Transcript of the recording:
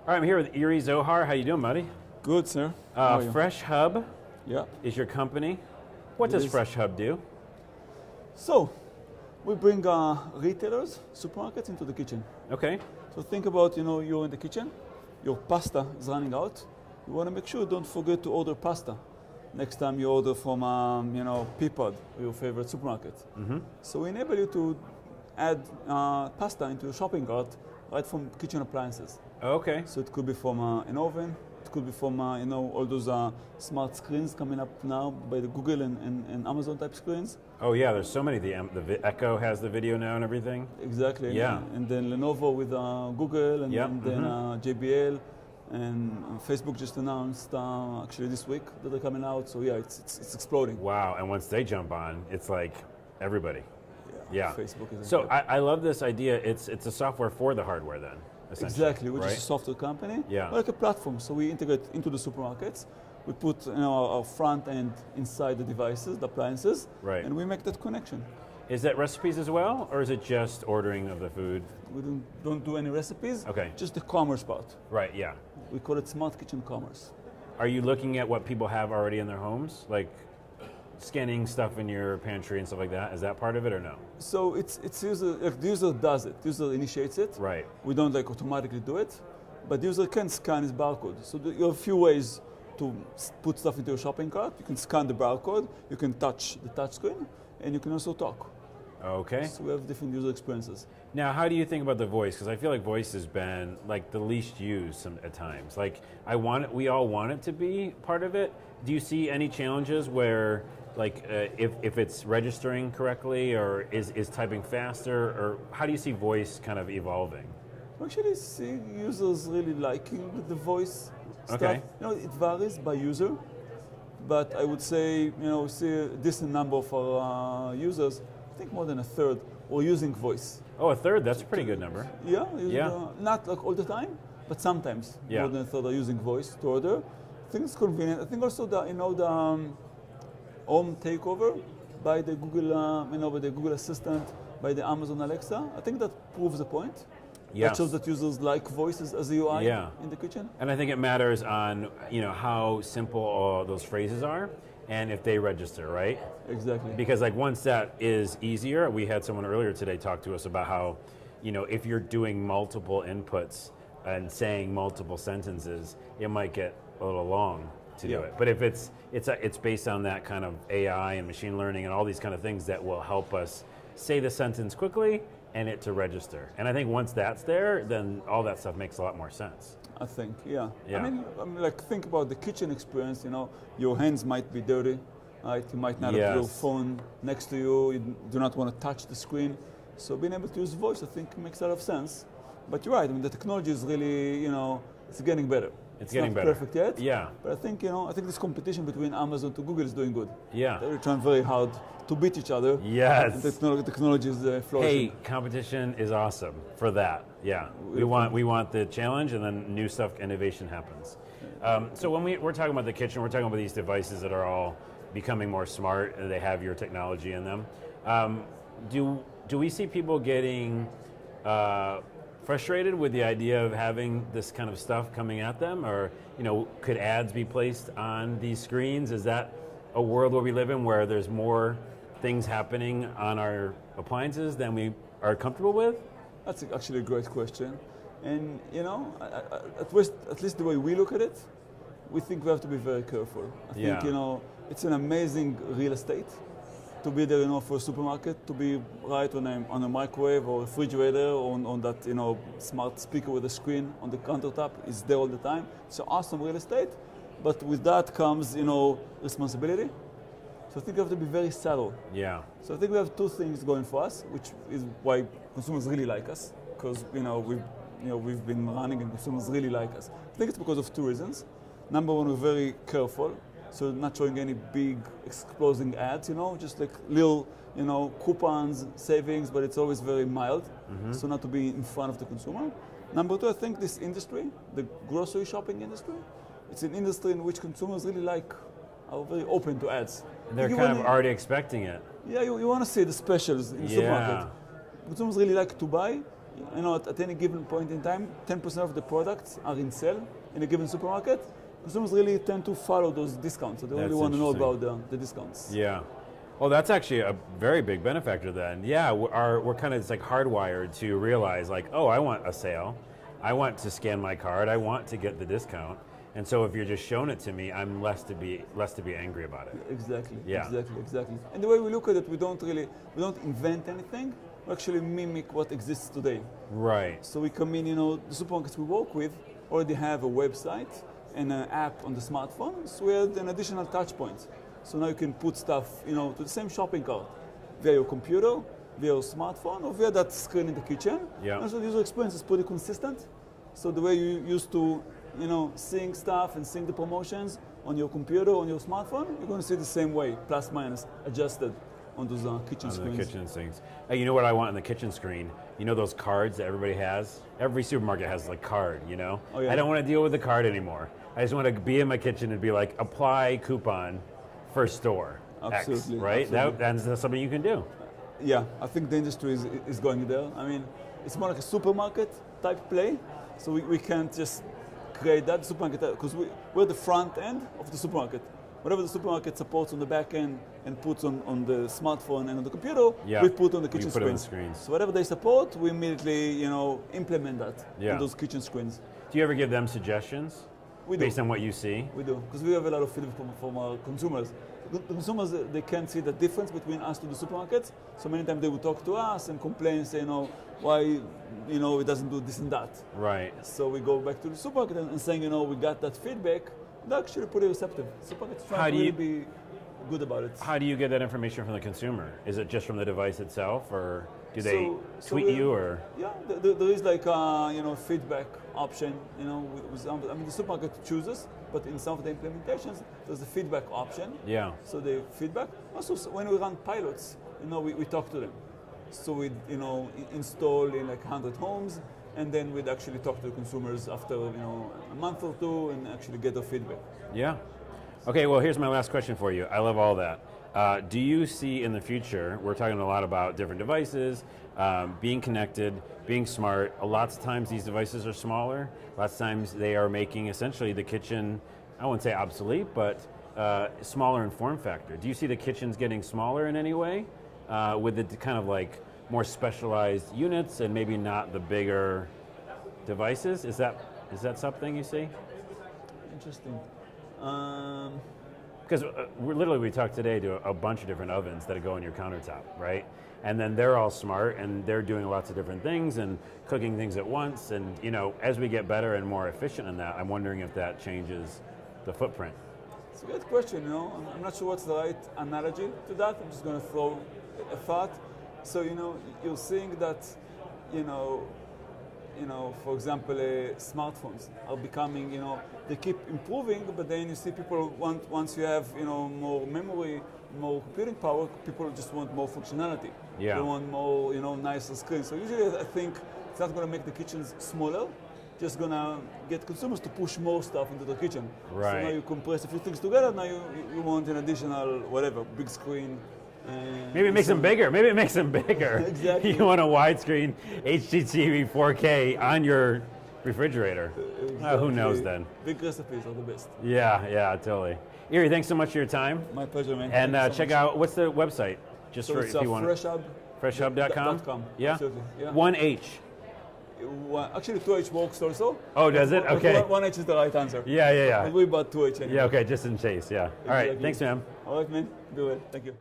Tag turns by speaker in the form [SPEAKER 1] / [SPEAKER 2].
[SPEAKER 1] All right, I'm here with Eri Zohar. How you doing, buddy?
[SPEAKER 2] Good, sir. How are you?
[SPEAKER 1] Freshub
[SPEAKER 2] Yeah.
[SPEAKER 1] is your company. What
[SPEAKER 2] It
[SPEAKER 1] does
[SPEAKER 2] is.
[SPEAKER 1] Freshub do?
[SPEAKER 2] So, we bring retailers, supermarkets into the kitchen.
[SPEAKER 1] Okay.
[SPEAKER 2] So think about, you're in the kitchen, your pasta is running out. You want to make sure you don't forget to order pasta next time you order from, Peapod, your favorite supermarket.
[SPEAKER 1] Mm-hmm.
[SPEAKER 2] So we enable you to add pasta into your shopping cart right from kitchen appliances.
[SPEAKER 1] Okay.
[SPEAKER 2] So it could be from an oven. It could be from all those smart screens coming up now by the Google and Amazon type screens.
[SPEAKER 1] Oh yeah, there's so many. The Echo has the video now and everything.
[SPEAKER 2] Exactly.
[SPEAKER 1] Yeah.
[SPEAKER 2] And then Lenovo with Google, and,
[SPEAKER 1] Yep.
[SPEAKER 2] and then JBL, and Facebook just announced actually this week that they're coming out. So yeah, it's exploding.
[SPEAKER 1] Wow. And once they jump on, it's like everybody. Yeah.
[SPEAKER 2] Facebook is
[SPEAKER 1] So
[SPEAKER 2] incredible.
[SPEAKER 1] I love this idea. It's a software for the hardware then.
[SPEAKER 2] Exactly, we're
[SPEAKER 1] right?
[SPEAKER 2] just a software company.
[SPEAKER 1] Yeah.
[SPEAKER 2] We're like a platform, so we integrate into the supermarkets. We put our front end inside the devices, the appliances,
[SPEAKER 1] Right.
[SPEAKER 2] and we make that connection.
[SPEAKER 1] Is that recipes as well, or is it just ordering of the food?
[SPEAKER 2] We don't do any recipes.
[SPEAKER 1] Okay.
[SPEAKER 2] Just the commerce part.
[SPEAKER 1] Right. Yeah.
[SPEAKER 2] We call it smart kitchen commerce.
[SPEAKER 1] Are you looking at what people have already in their homes, like scanning stuff in your pantry and stuff like that? Is that part of it or no?
[SPEAKER 2] So it's user, like the user does it. The user initiates it.
[SPEAKER 1] Right.
[SPEAKER 2] We don't automatically do it, but the user can scan his barcode. So you have a few ways to put stuff into your shopping cart. You can scan the barcode. You can touch the touch screen, and you can also talk.
[SPEAKER 1] Okay.
[SPEAKER 2] So we have different user experiences.
[SPEAKER 1] Now, how do you think about the voice? Because I feel like voice has been like the least used at times. Like we all want it to be part of it. Do you see any challenges where, like, if it's registering correctly, or is typing faster, or how do you see voice kind of evolving?
[SPEAKER 2] We actually see users really liking the voice stuff.
[SPEAKER 1] Okay.
[SPEAKER 2] It varies by user, but I would say, we see a decent number of our users, I think more than a third, were using voice.
[SPEAKER 1] Oh, a third. That's a pretty good number.
[SPEAKER 2] Yeah,
[SPEAKER 1] Yeah.
[SPEAKER 2] Not like all the time, but sometimes
[SPEAKER 1] Yeah.
[SPEAKER 2] more than a third are using voice to order. I think it's convenient. I think also the home takeover by the Google, by the Google Assistant, by the Amazon Alexa. I think that proves the point.
[SPEAKER 1] Yes.
[SPEAKER 2] That shows that users like voices as a UI
[SPEAKER 1] Yeah.
[SPEAKER 2] in the kitchen.
[SPEAKER 1] And I think it matters on how simple all those phrases are, and if they register, right?
[SPEAKER 2] Exactly.
[SPEAKER 1] Because like once that is easier, we had someone earlier today talk to us about how, if you're doing multiple inputs and saying multiple sentences, it might get a little long to do
[SPEAKER 2] Yeah.
[SPEAKER 1] it. But if it's based on that kind of AI and machine learning and all these kind of things that will help us say the sentence quickly and it to register. And I think once that's there, then all that stuff makes a lot more sense.
[SPEAKER 2] I think, yeah.
[SPEAKER 1] Yeah.
[SPEAKER 2] I mean, like think about the kitchen experience. Your hands might be dirty, right? You might not have your
[SPEAKER 1] Yes.
[SPEAKER 2] phone next to you. You do not want to touch the screen. So being able to use voice, I think, makes a lot of sense. But you're right. I mean, the technology is really, it's getting better.
[SPEAKER 1] It's getting
[SPEAKER 2] not
[SPEAKER 1] better.
[SPEAKER 2] perfect yet.
[SPEAKER 1] Yeah.
[SPEAKER 2] But I think, this competition between Amazon to Google is doing good.
[SPEAKER 1] Yeah.
[SPEAKER 2] They're trying very hard to beat each other.
[SPEAKER 1] Yes.
[SPEAKER 2] And technology is flourishing.
[SPEAKER 1] Hey, competition is awesome for that. Yeah, we want the challenge, and then new stuff, innovation happens. So when we're talking about the kitchen, we're talking about these devices that are all becoming more smart, and they have your technology in them. Do we see people getting frustrated with the idea of having this kind of stuff coming at them, or could ads be placed on these screens? Is that a world where we live in where there's more things happening on our appliances than we are comfortable with?
[SPEAKER 2] That's actually a great question. And, at least the way we look at it, we think we have to be very careful. I think,
[SPEAKER 1] Yeah.
[SPEAKER 2] It's an amazing real estate to be there, for a supermarket, to be right on a microwave or refrigerator or on that, smart speaker with a screen on the countertop is there all the time. It's an awesome real estate, but with that comes, responsibility. So I think we have to be very subtle.
[SPEAKER 1] Yeah.
[SPEAKER 2] So I think we have two things going for us, which is why consumers really like us, because we've been running and consumers really like us. I think it's because of two reasons. Number one, we're very careful, so not showing any big exploding ads, just like little, coupons, savings, but it's always very mild, so not to be in front of the consumer. Number two, I think this industry, the grocery shopping industry, it's an industry in which consumers really are very open to ads.
[SPEAKER 1] They're kind of already expecting it.
[SPEAKER 2] Yeah, you want to see the specials in the
[SPEAKER 1] Yeah.
[SPEAKER 2] supermarket. Consumers really like to buy you know, at any given point in time, 10% of the products are in sale in a given supermarket. Consumers really tend to follow those discounts, so they really want to know about the discounts.
[SPEAKER 1] Yeah. Well, that's actually a very big benefactor then. Yeah, we're kind of, it's like hardwired to realize like, oh, I want a sale. I want to scan my card. I want to get the discount. And so if you're just showing it to me, I'm less to be angry about it.
[SPEAKER 2] Exactly.
[SPEAKER 1] Yeah.
[SPEAKER 2] Exactly. And the way we look at it, we don't invent anything. We actually mimic what exists today.
[SPEAKER 1] Right.
[SPEAKER 2] So we come in, you know, the supermarkets we work with already have a website and an app on the smartphone, so we add an additional touch point. So now you can put stuff, you know, to the same shopping cart via your computer, via your smartphone, or via that screen in the kitchen.
[SPEAKER 1] Yeah.
[SPEAKER 2] And so the user experience is pretty consistent. So the way you used to, you know, seeing stuff and seeing the promotions on your computer, on your smartphone, you're going to see it the same way, plus minus, adjusted on those kitchen screens.
[SPEAKER 1] The kitchen things. Hey, you know what I want on the kitchen screen? You know those cards that everybody has? Every supermarket has a card, you know?
[SPEAKER 2] Oh, yeah.
[SPEAKER 1] I don't want to deal with the card anymore. I just want to be in my kitchen and be like, apply coupon for store
[SPEAKER 2] Absolutely.
[SPEAKER 1] X, right?
[SPEAKER 2] Absolutely.
[SPEAKER 1] That's something you can do.
[SPEAKER 2] Yeah, I think the industry is going there. I mean, it's more like a supermarket type play, so we can't just create that supermarket, because we're the front end of the supermarket. Whatever the supermarket supports on the back end and puts on the smartphone and on the computer, we put on the kitchen screens. So whatever they support, we immediately, you know, implement that on those kitchen screens.
[SPEAKER 1] Do you ever give them suggestions?
[SPEAKER 2] We do.
[SPEAKER 1] Based on what you see?
[SPEAKER 2] We do, because we have a lot of feedback from our consumers. The consumers, they can't see the difference between us to the supermarkets, so many times they will talk to us and complain, say, you know, why, you know, it doesn't do this and that.
[SPEAKER 1] Right.
[SPEAKER 2] So we go back to the supermarket and saying, you know, we got that feedback. They're actually pretty receptive. Supermarkets try to really be good about it.
[SPEAKER 1] How do you get that information from the consumer? Is it just from the device itself, or do they tweet you, or?
[SPEAKER 2] Yeah, there is like a, you know, feedback option. You know, I mean, the supermarket chooses, but in some of the implementations, there's a feedback option.
[SPEAKER 1] Yeah. So
[SPEAKER 2] they feedback. Also, when we run pilots, you know, we talk to them. So we, you know, install in like 100 homes, and then we'd actually talk to the consumers after, you know, a month or two and actually get their feedback.
[SPEAKER 1] Yeah. Okay, well, here's my last question for you. I love all that. Do you see in the future, we're talking a lot about different devices, being connected, being smart. Lots of times these devices are smaller. Lots of times they are making essentially the kitchen, I wouldn't say obsolete, but smaller in form factor. Do you see the kitchens getting smaller in any way with the kind of like more specialized units and maybe not the bigger devices? Is that something you see?
[SPEAKER 2] Interesting.
[SPEAKER 1] Because we talked today to a bunch of different ovens that go on your countertop, right? And then they're all smart and they're doing lots of different things and cooking things at once. And you know, as we get better and more efficient in that, I'm wondering if that changes the footprint.
[SPEAKER 2] It's a good question. You know, I'm not sure what's the right analogy to that. I'm just going to throw a thought. So you know, you're seeing that, you know, for example, smartphones are becoming, you know, they keep improving, but then you see people once you have, you know, more memory, more computing power, people just want more functionality.
[SPEAKER 1] Yeah.
[SPEAKER 2] They want more, you know, nicer screens. So usually I think it's not going to make the kitchens smaller, just going to get consumers to push more stuff into the kitchen.
[SPEAKER 1] Right.
[SPEAKER 2] So now you compress a few things together, now you want an additional, whatever, big screen.
[SPEAKER 1] Maybe it makes them bigger. Maybe it makes them bigger.
[SPEAKER 2] Exactly.
[SPEAKER 1] You want a widescreen HDTV 4K on your refrigerator.
[SPEAKER 2] Exactly.
[SPEAKER 1] Who knows then?
[SPEAKER 2] Big recipes are the best.
[SPEAKER 1] Yeah, totally. Iri, thanks so much for your time.
[SPEAKER 2] My pleasure, man.
[SPEAKER 1] And check out, what's the website? Just
[SPEAKER 2] so
[SPEAKER 1] if you want.
[SPEAKER 2] Freshub.
[SPEAKER 1] Freshub.com?
[SPEAKER 2] Yeah. Absolutely. Yeah.
[SPEAKER 1] 1H.
[SPEAKER 2] Actually, 2H works also.
[SPEAKER 1] Oh, does it? Okay.
[SPEAKER 2] 1H is the right answer.
[SPEAKER 1] Yeah.
[SPEAKER 2] But we bought 2H anyway.
[SPEAKER 1] Yeah, okay, just in case, yeah. All right, thanks, man.
[SPEAKER 2] All right, man. Do it. Thank you.